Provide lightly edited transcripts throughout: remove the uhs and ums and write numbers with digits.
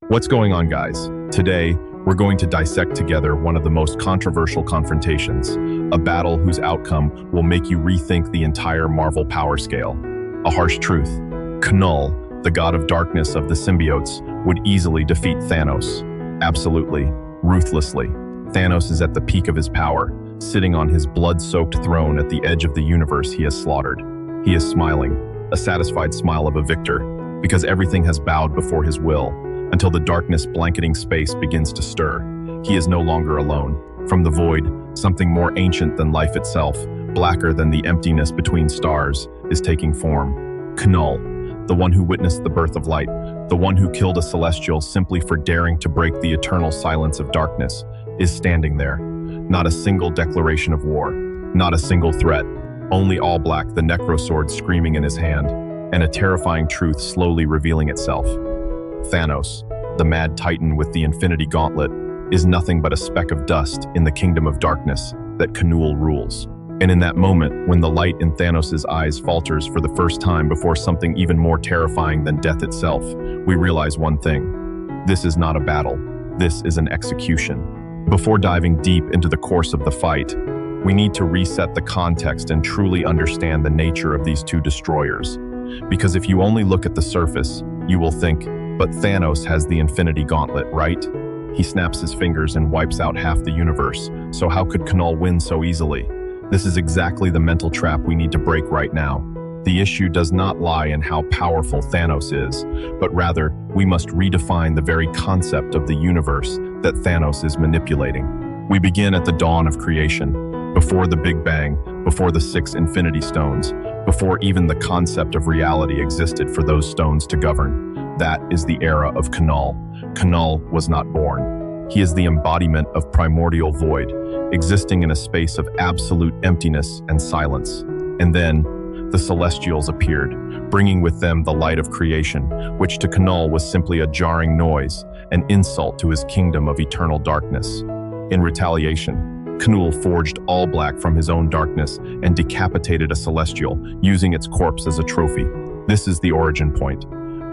What's going on, guys? Today, we're going to dissect together one of the most controversial confrontations, a battle whose outcome will make you rethink the entire Marvel power scale. A harsh truth: Knull, the god of darkness of the symbiotes, would easily defeat Thanos. Absolutely, ruthlessly. Thanos is at the peak of his power, sitting on his blood-soaked throne at the edge of the universe he has slaughtered. He is smiling, a satisfied smile of a victor, because everything has bowed before his will, until the darkness blanketing space begins to stir. He is no longer alone. From the void, something more ancient than life itself, blacker than the emptiness between stars, is taking form. Knull, the one who witnessed the birth of light, the one who killed a celestial simply for daring to break the eternal silence of darkness, is standing there. Not a single declaration of war, not a single threat, only all black, the necrosword screaming in his hand, and a terrifying truth slowly revealing itself. Thanos, the mad titan with the infinity gauntlet, is nothing but a speck of dust in the kingdom of darkness that Knull rules. And in that moment, when the light in Thanos' eyes falters for the first time before something even more terrifying than death itself, we realize one thing: this is not a battle, this is an execution. Before diving deep into the course of the fight, we need to reset the context and truly understand the nature of these two destroyers. Because if you only look at the surface, you will think, but Thanos has the infinity gauntlet, right? He snaps his fingers and wipes out half the universe, so how could Knull win so easily? This is exactly the mental trap we need to break right now. The issue does not lie in how powerful Thanos is, but rather, we must redefine the very concept of the universe that Thanos is manipulating. We begin at the dawn of creation, before the Big Bang, before the 6 Infinity Stones, before even the concept of reality existed for those stones to govern. That is the era of Knull. Knull was not born. He is the embodiment of primordial void, existing in a space of absolute emptiness and silence. And then, the Celestials appeared, bringing with them the light of creation, which to Knull was simply a jarring noise, an insult to his kingdom of eternal darkness. In retaliation, Knull forged all black from his own darkness and decapitated a Celestial, using its corpse as a trophy. This is the origin point.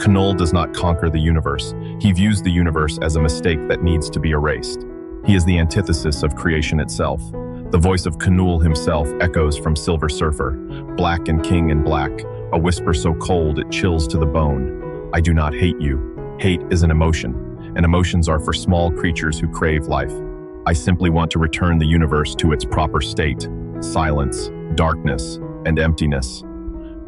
Knull does not conquer the universe. He views the universe as a mistake that needs to be erased. He is the antithesis of creation itself. The voice of Knull himself echoes from Silver Surfer, black and king in black, a whisper so cold it chills to the bone. I do not hate you. Hate is an emotion, and emotions are for small creatures who crave life. I simply want to return the universe to its proper state: silence, darkness, and emptiness.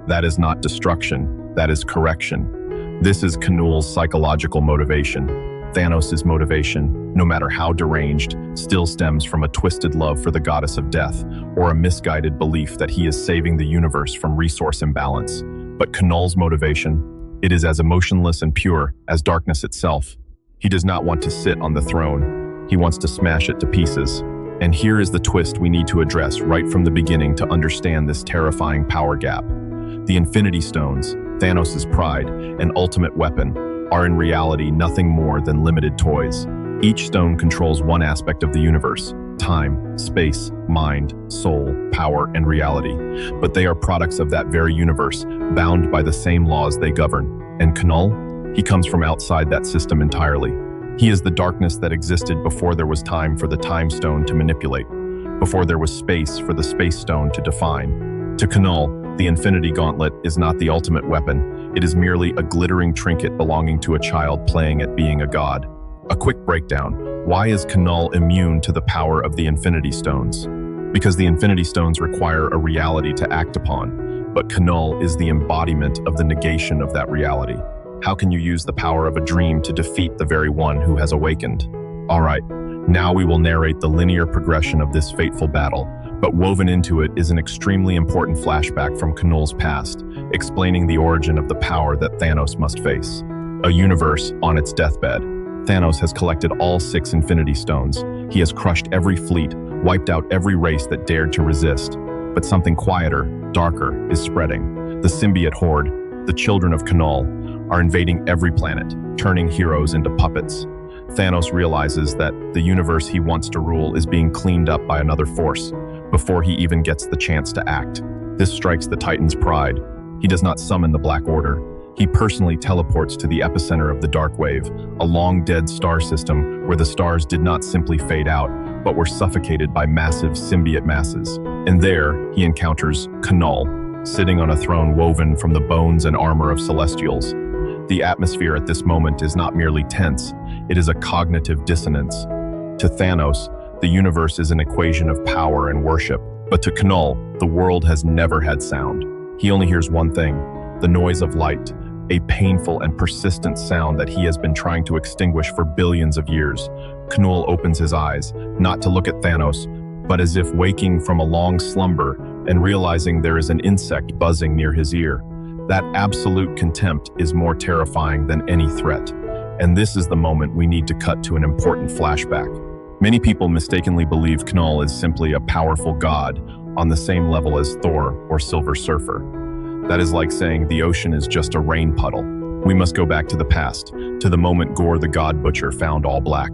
That is not destruction, that is correction. This is Knull's psychological motivation. Thanos' motivation, no matter how deranged, still stems from a twisted love for the goddess of death, or a misguided belief that he is saving the universe from resource imbalance. But Knull's motivation, it is as emotionless and pure as darkness itself. He does not want to sit on the throne. He wants to smash it to pieces. And here is the twist we need to address right from the beginning to understand this terrifying power gap. The Infinity Stones, Thanos' pride and ultimate weapon, are in reality nothing more than limited toys. Each stone controls one aspect of the universe: time, space, mind, soul, power, and reality. But they are products of that very universe, bound by the same laws they govern. And Knull? He comes from outside that system entirely. He is the darkness that existed before there was time for the Time Stone to manipulate, before there was space for the Space Stone to define. To Knull, the Infinity Gauntlet is not the ultimate weapon. It is merely a glittering trinket belonging to a child playing at being a god. A quick breakdown: why is Knull immune to the power of the Infinity Stones? Because the Infinity Stones require a reality to act upon, but Knull is the embodiment of the negation of that reality. How can you use the power of a dream to defeat the very one who has awakened? All right, now we will narrate the linear progression of this fateful battle, but woven into it is an extremely important flashback from Knull's past, explaining the origin of the power that Thanos must face. A universe on its deathbed. Thanos has collected all 6 Infinity Stones. He has crushed every fleet, wiped out every race that dared to resist. But something quieter, darker, is spreading. The symbiote horde, the children of Knull, are invading every planet, turning heroes into puppets. Thanos realizes that the universe he wants to rule is being cleaned up by another force, before he even gets the chance to act. This strikes the Titan's pride. He does not summon the Black Order. He personally teleports to the epicenter of the dark wave, a long-dead star system where the stars did not simply fade out, but were suffocated by massive symbiote masses. And there, he encounters Knull, sitting on a throne woven from the bones and armor of Celestials. The atmosphere at this moment is not merely tense, it is a cognitive dissonance. To Thanos, the universe is an equation of power and worship, but to Knull, the world has never had sound. He only hears one thing, the noise of light, a painful and persistent sound that he has been trying to extinguish for billions of years. Knull opens his eyes, not to look at Thanos, but as if waking from a long slumber and realizing there is an insect buzzing near his ear. That absolute contempt is more terrifying than any threat. And this is the moment we need to cut to an important flashback. Many people mistakenly believe Knull is simply a powerful god on the same level as Thor or Silver Surfer. That is like saying the ocean is just a rain puddle. We must go back to the past, to the moment Gorr the God Butcher found All Black.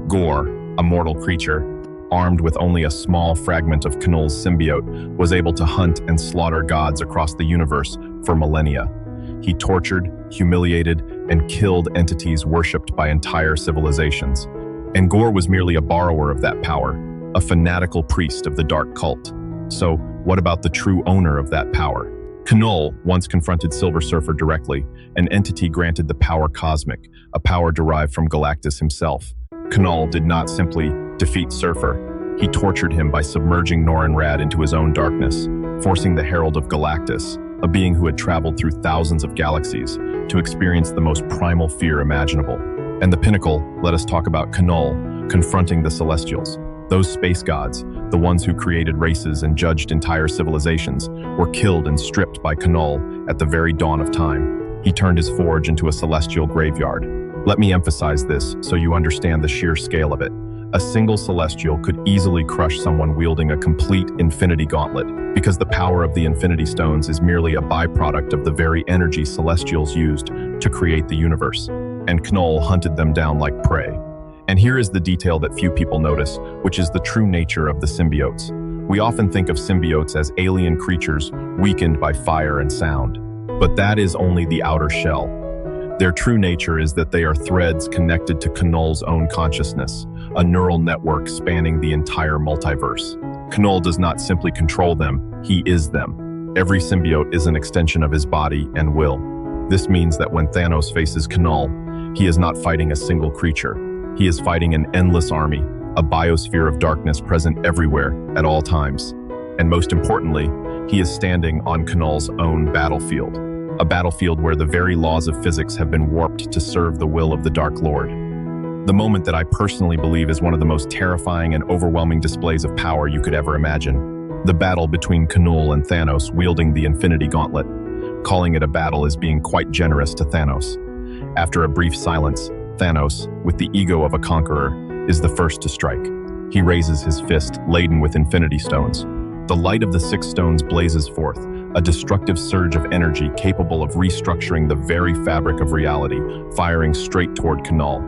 Gorr, a mortal creature, armed with only a small fragment of Knull's symbiote, was able to hunt and slaughter gods across the universe for millennia. He tortured, humiliated, and killed entities worshipped by entire civilizations. And Gorr was merely a borrower of that power, a fanatical priest of the dark cult. So, what about the true owner of that power? Knull once confronted Silver Surfer directly, an entity granted the power cosmic, a power derived from Galactus himself. Knull did not simply defeat Surfer. He tortured him by submerging Norrinrad into his own darkness, forcing the Herald of Galactus, a being who had traveled through thousands of galaxies, to experience the most primal fear imaginable. And the pinnacle, let us talk about Knull confronting the Celestials. Those space gods, the ones who created races and judged entire civilizations, were killed and stripped by Knull at the very dawn of time. He turned his forge into a celestial graveyard. Let me emphasize this so you understand the sheer scale of it. A single celestial could easily crush someone wielding a complete infinity gauntlet, because the power of the Infinity Stones is merely a byproduct of the very energy celestials used to create the universe. And Knull hunted them down like prey. And here is the detail that few people notice, which is the true nature of the symbiotes. We often think of symbiotes as alien creatures weakened by fire and sound. But that is only the outer shell. Their true nature is that they are threads connected to Knull's own consciousness, a neural network spanning the entire multiverse. Knull does not simply control them, he is them. Every symbiote is an extension of his body and will. This means that when Thanos faces Knull, he is not fighting a single creature. He is fighting an endless army, a biosphere of darkness present everywhere at all times. And most importantly, he is standing on Knull's own battlefield, a battlefield where the very laws of physics have been warped to serve the will of the Dark Lord. The moment that I personally believe is one of the most terrifying and overwhelming displays of power you could ever imagine. The battle between Knull and Thanos wielding the Infinity Gauntlet. Calling it a battle is being quite generous to Thanos. After a brief silence, Thanos, with the ego of a conqueror, is the first to strike. He raises his fist, laden with Infinity Stones. The light of the 6 stones blazes forth, a destructive surge of energy capable of restructuring the very fabric of reality, firing straight toward Knull.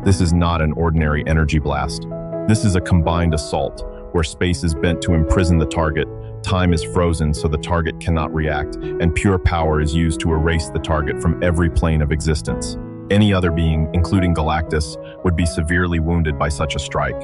This is not an ordinary energy blast. This is a combined assault, where space is bent to imprison the target, time is frozen so the target cannot react, and pure power is used to erase the target from every plane of existence. Any other being, including Galactus, would be severely wounded by such a strike.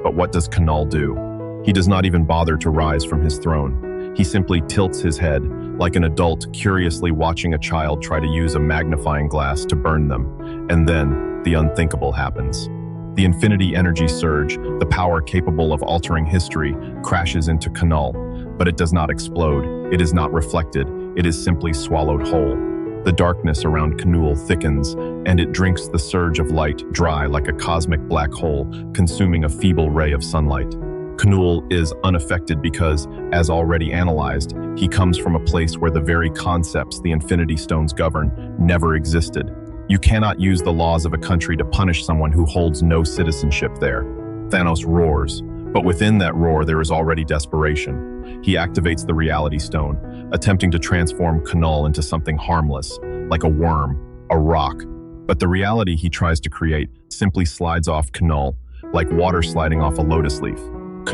But what does Knull do? He does not even bother to rise from his throne. He simply tilts his head, like an adult curiously watching a child try to use a magnifying glass to burn them. And then, the unthinkable happens. The infinity energy surge, the power capable of altering history, crashes into Knull, but it does not explode, it is not reflected, it is simply swallowed whole. The darkness around Knull thickens, and it drinks the surge of light dry like a cosmic black hole, consuming a feeble ray of sunlight. Knull is unaffected because, as already analyzed, he comes from a place where the very concepts the Infinity Stones govern never existed. You cannot use the laws of a country to punish someone who holds no citizenship there. Thanos roars, but within that roar there is already desperation. He activates the Reality Stone, attempting to transform Knull into something harmless, like a worm, a rock. But the reality he tries to create simply slides off Knull, like water sliding off a lotus leaf.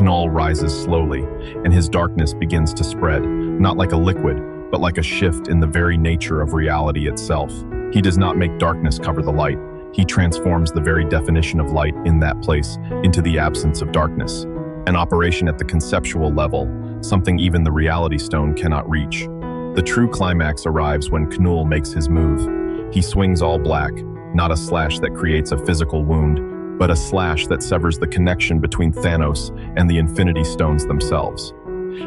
Knull rises slowly, and his darkness begins to spread, not like a liquid, but like a shift in the very nature of reality itself. He does not make darkness cover the light. He transforms the very definition of light in that place into the absence of darkness. An operation at the conceptual level, something even the reality stone cannot reach. The true climax arrives when Knull makes his move. He swings all black, not a slash that creates a physical wound, but a slash that severs the connection between Thanos and the Infinity Stones themselves.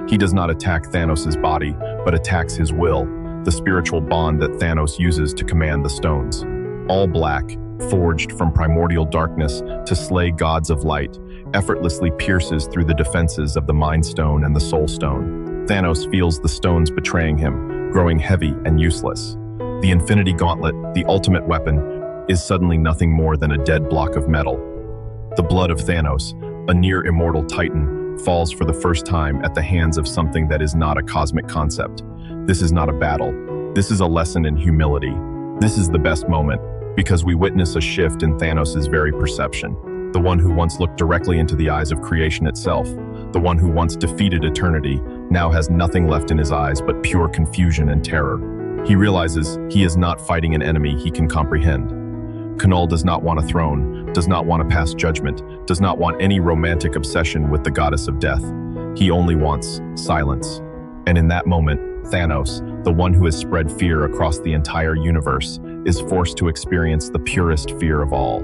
He does not attack Thanos' body, but attacks his will, the spiritual bond that Thanos uses to command the stones. All black, forged from primordial darkness to slay gods of light, effortlessly pierces through the defenses of the Mind Stone and the Soul Stone. Thanos feels the stones betraying him, growing heavy and useless. The Infinity Gauntlet, the ultimate weapon, is suddenly nothing more than a dead block of metal. The blood of Thanos, a near-immortal titan, falls for the first time at the hands of something that is not a cosmic concept. This is not a battle. This is a lesson in humility. This is the best moment, because we witness a shift in Thanos' very perception. The one who once looked directly into the eyes of creation itself, the one who once defeated eternity, now has nothing left in his eyes but pure confusion and terror. He realizes he is not fighting an enemy he can comprehend. Knull does not want a throne, does not want to pass judgment, does not want any romantic obsession with the goddess of death. He only wants silence. And in that moment, Thanos, the one who has spread fear across the entire universe, is forced to experience the purest fear of all.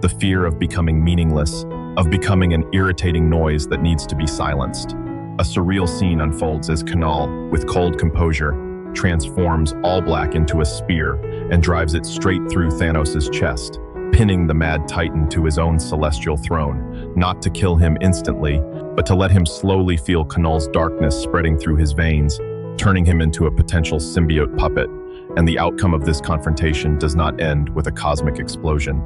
The fear of becoming meaningless, of becoming an irritating noise that needs to be silenced. A surreal scene unfolds as Knull, with cold composure, transforms All Black into a spear and drives it straight through Thanos' chest, pinning the Mad Titan to his own celestial throne, not to kill him instantly, but to let him slowly feel Knull's darkness spreading through his veins, turning him into a potential symbiote puppet. And the outcome of this confrontation does not end with a cosmic explosion.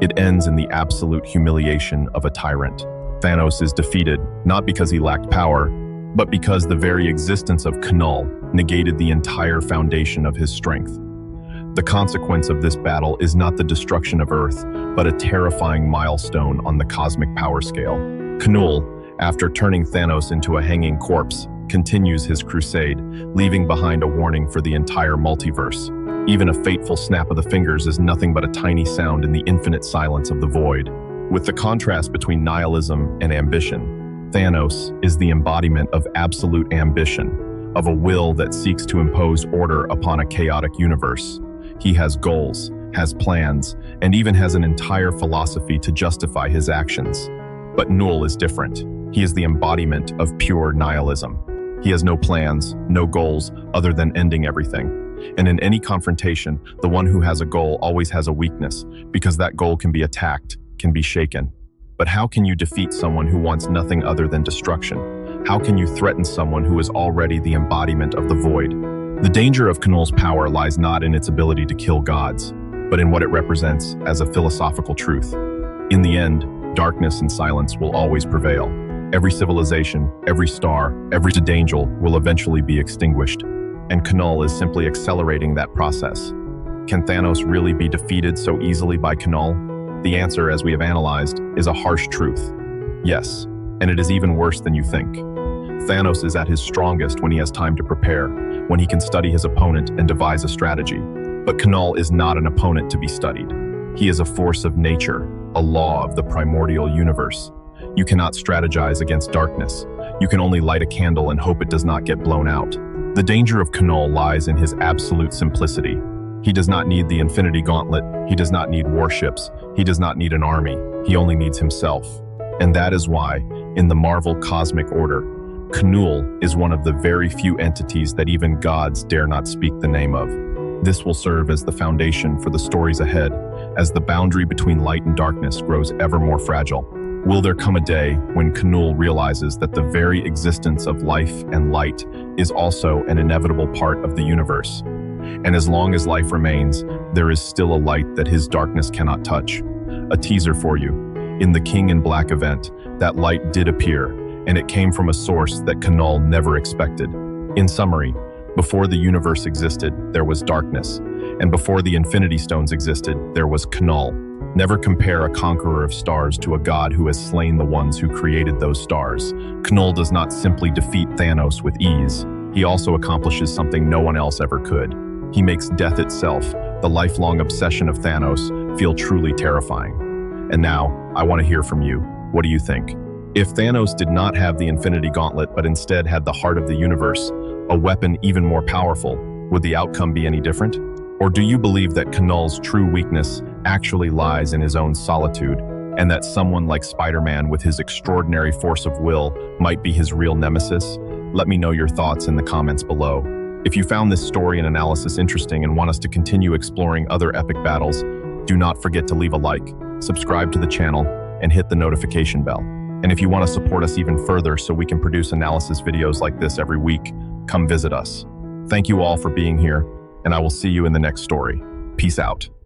It ends in the absolute humiliation of a tyrant. Thanos is defeated, not because he lacked power, but because the very existence of Knull negated the entire foundation of his strength. The consequence of this battle is not the destruction of Earth, but a terrifying milestone on the cosmic power scale. Knull, after turning Thanos into a hanging corpse, continues his crusade, leaving behind a warning for the entire multiverse. Even a fateful snap of the fingers is nothing but a tiny sound in the infinite silence of the void. With the contrast between nihilism and ambition, Thanos is the embodiment of absolute ambition, of a will that seeks to impose order upon a chaotic universe. He has goals, has plans, and even has an entire philosophy to justify his actions. But Knull is different. He is the embodiment of pure nihilism. He has no plans, no goals, other than ending everything. And in any confrontation, the one who has a goal always has a weakness, because that goal can be attacked, can be shaken. But how can you defeat someone who wants nothing other than destruction? How can you threaten someone who is already the embodiment of the void? The danger of Knull's power lies not in its ability to kill gods, but in what it represents as a philosophical truth. In the end, darkness and silence will always prevail. Every civilization, every star, every angel will eventually be extinguished, and Knull is simply accelerating that process. Can Thanos really be defeated so easily by Knull? The answer, as we have analyzed, is a harsh truth. Yes, and it is even worse than you think. Thanos is at his strongest when he has time to prepare, when he can study his opponent and devise a strategy. But Knull is not an opponent to be studied. He is a force of nature, a law of the primordial universe. You cannot strategize against darkness. You can only light a candle and hope it does not get blown out. The danger of Knull lies in his absolute simplicity. He does not need the Infinity Gauntlet. He does not need warships. He does not need an army. He only needs himself. And that is why, in the Marvel cosmic order, Knull is one of the very few entities that even gods dare not speak the name of. This will serve as the foundation for the stories ahead, as the boundary between light and darkness grows ever more fragile. Will there come a day when Knull realizes that the very existence of life and light is also an inevitable part of the universe? And as long as life remains, there is still a light that his darkness cannot touch. A teaser for you. In the King in Black event, that light did appear, and it came from a source that Knull never expected. In summary, before the universe existed, there was darkness, and before the Infinity Stones existed, there was Knull. Never compare a conqueror of stars to a god who has slain the ones who created those stars. Knull does not simply defeat Thanos with ease. he also accomplishes something no one else ever could. He makes death itself, the lifelong obsession of Thanos, feel truly terrifying. And now, I want to hear from you. What do you think? If Thanos did not have the Infinity Gauntlet but instead had the heart of the universe, a weapon even more powerful, would the outcome be any different? Or do you believe that Knull's true weakness actually lies in his own solitude, and that someone like Spider-Man with his extraordinary force of will might be his real nemesis? Let me know your thoughts in the comments below. If you found this story and analysis interesting and want us to continue exploring other epic battles, do not forget to leave a like, subscribe to the channel, and hit the notification bell. And if you want to support us even further so we can produce analysis videos like this every week, come visit us. Thank you all for being here, and I will see you in the next story. Peace out.